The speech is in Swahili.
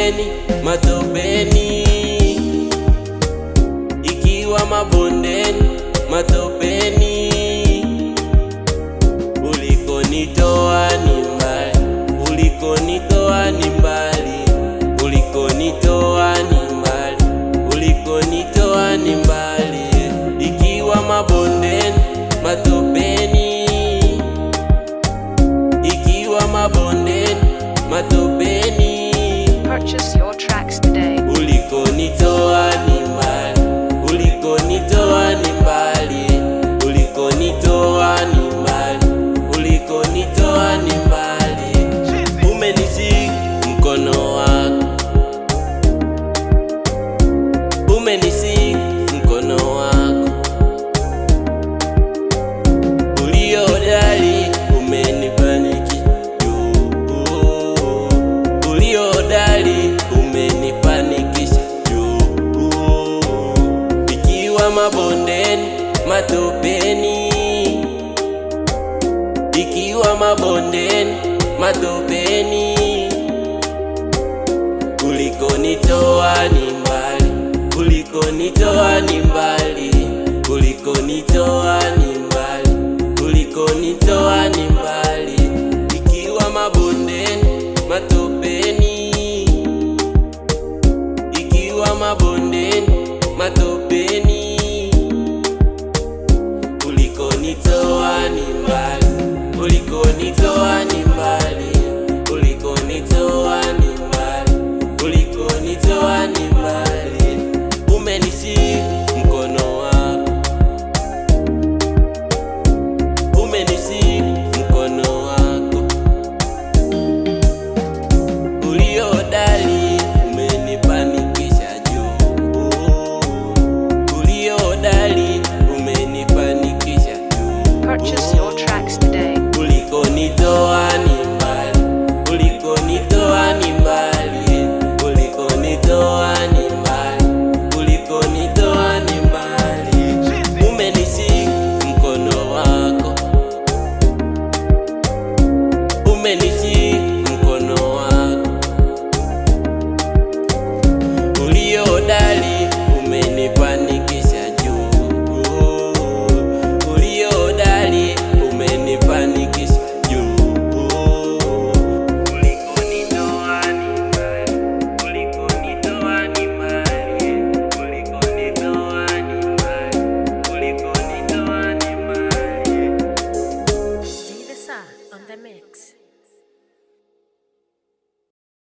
matopeni, matopeni, ikiwa mabondeni, matopeni. Ulikonitoa ni mbali, ulikonitoa ni mbali, ulikonitoa ni mbali, ulikonitoa ni mbali, ikiwa mabondeni, matopeni, ikiwa mabondeni, matopeni. Purchase your tracks today. Ulikonitoa ni mbali, ulikonitoa ni mbali, ulikonitoa ni mbali, ulikonitoa ni mbali. Umenishika mkono wako, umenishika mkono wako uliodali, umenifanikisha juu, uliodali, umenifanikisha juu, ikiwa mabondeni, matopeni, ikiwa mabondeni, matopeni. Ulikonitoa ni mbali, ulikonitoa ni mbali, ulikonitoa ni mbali, ulikonitoa ni mbali, ikiwa mabondeni, matopeni, ikiwa mabondeni, matopeni. Ulikonitoa ni mbali, ulikonitoa ni mbali, ulikonitoa ni mbali, ulikonitoa ni mbali. Umenishika mkono wako, umenishika mkono wako uliodali, umenifanikisha juu, uliodali, umenifanikisha juu. Purchase your tracks today. Ulikonitoa ni mbali, ulikonitoa ni mbali, ulikonitoa ni mbali, ulikonitoa ni mbali. Umenishika mkono wako, umenishika